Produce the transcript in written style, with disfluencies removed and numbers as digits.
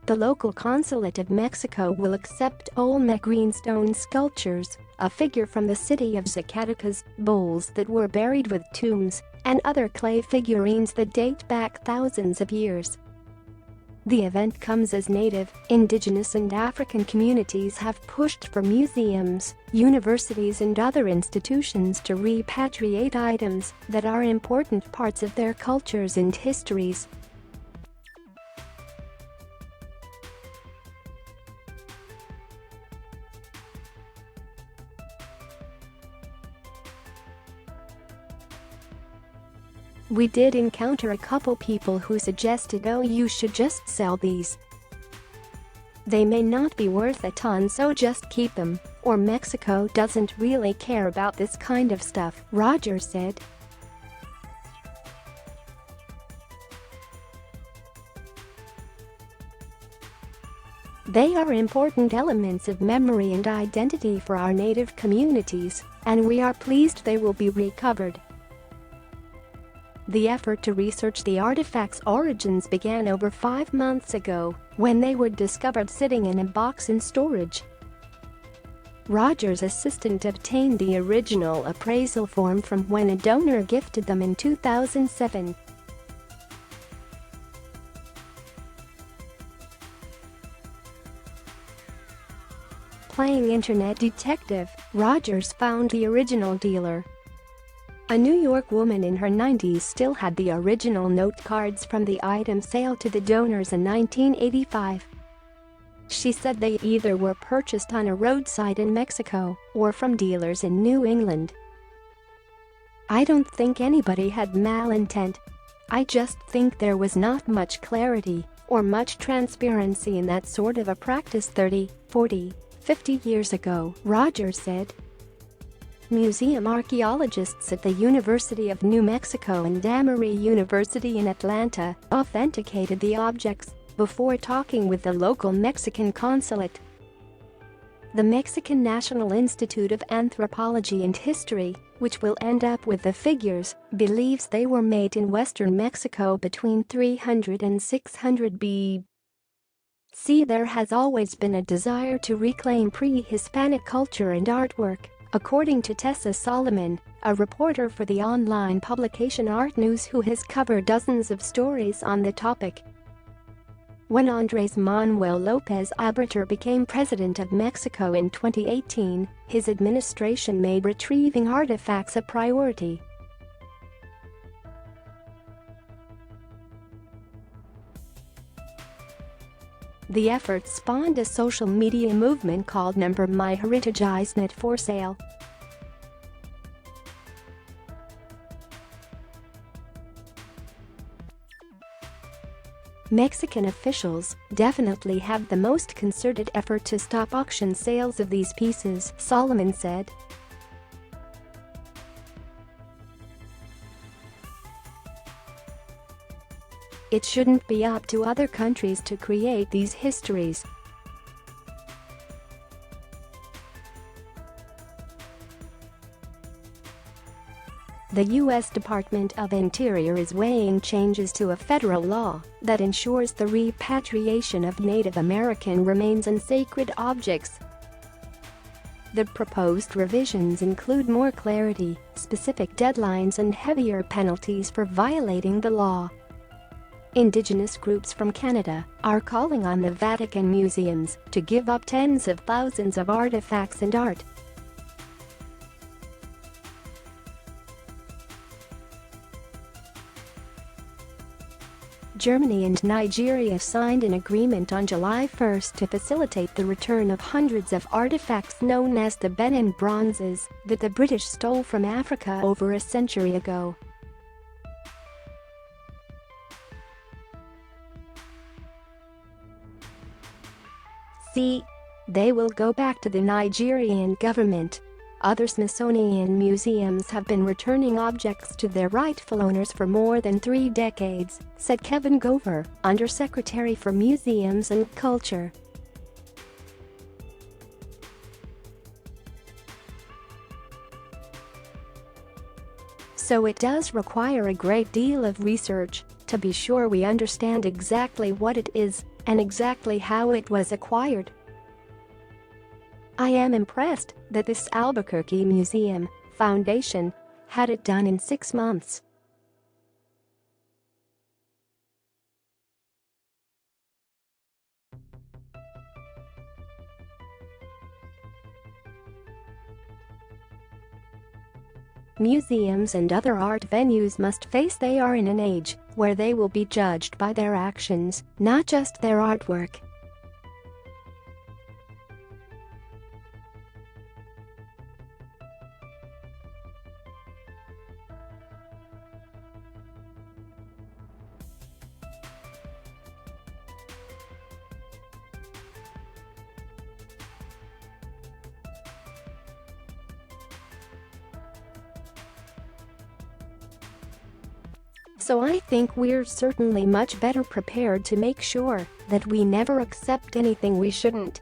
The local Consulate of Mexico will accept Olmec greenstone sculptures, a figure from the city of Zacatecas, bowls that were buried with tombs, and other clay figurines that date back thousands of years. The event comes as Native, Indigenous and African communities have pushed for museums, universities and other institutions to repatriate items that are important parts of their cultures and histories. We did encounter a couple people who suggested, "Oh, you should just sell these. They may not be worth a ton, so just keep them, or Mexico doesn't really care about this kind of stuff," Roger said. "They are important elements of memory and identity for our Native communities, and we are pleased they will be recovered." The effort to research the artifacts' origins began over 5 months ago, when they were discovered sitting in a box in storage. Roger's assistant obtained the original appraisal form from when a donor gifted them in 2007. Playing internet detective, Rogers found the original dealer. A New York woman in her 90s still had the original note cards from the item sale to the donors in 1985. She said they either were purchased on a roadside in Mexico or from dealers in New England. "I don't think anybody had malintent. I just think there was not much clarity or much transparency in that sort of a practice 30, 40, 50 years ago," Rogers said. Museum archaeologists at the University of New Mexico and Emory University in Atlanta authenticated the objects before talking with the local Mexican consulate. The Mexican National Institute of Anthropology and History, which will end up with the figures, believes they were made in western Mexico between 300 and 600 BC. There has always been a desire to reclaim pre-Hispanic culture and artwork, according to Tessa Solomon, a reporter for the online publication Art News who has covered dozens of stories on the topic. When Andrés Manuel López Obrador became president of Mexico in 2018, his administration made retrieving artifacts a priority. The effort spawned a social media movement called My Heritage Isn't for Sale. Mexican officials definitely have the most concerted effort to stop auction sales of these pieces, Solomon said. It shouldn't be up to other countries to create these histories. The U.S. Department of Interior is weighing changes to a federal law that ensures the repatriation of Native American remains and sacred objects. The proposed revisions include more clarity, specific deadlines and heavier penalties for violating the law. Indigenous groups from Canada are calling on the Vatican museums to give up tens of thousands of artifacts and art. Germany and Nigeria signed an agreement on July 1 to facilitate the return of hundreds of artifacts known as the Benin bronzes that the British stole from Africa over a century ago. They will go back to the Nigerian government. Other Smithsonian museums have been returning objects to their rightful owners for more than 3 decades, said Kevin Gover, Undersecretary for Museums and Culture. So it does require a great deal of research to be sure we understand exactly what it is and exactly how it was acquired. I am impressed that this Albuquerque Museum Foundation had it done in 6 months. Museums and other art venues must face they are in an age where they will be judged by their actions, not just their artwork. So I think we're certainly much better prepared to make sure that we never accept anything we shouldn't.